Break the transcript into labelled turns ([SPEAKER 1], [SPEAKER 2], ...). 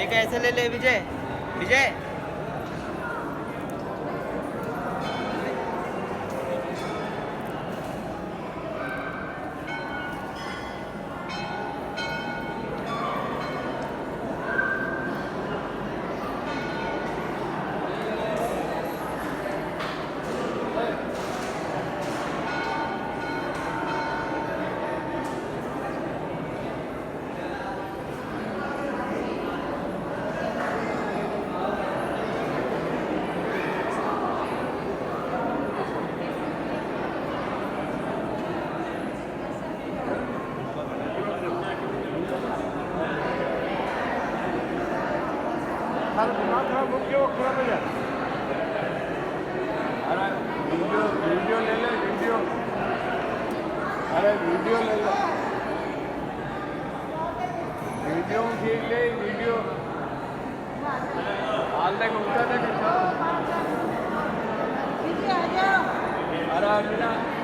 [SPEAKER 1] एक ऐसे ले ले विजय विजय
[SPEAKER 2] वीडियो ले ले वीडियो। अरे वीडियो ले ले वीडियो खींच ले वीडियो हाल तक उठा था। अरे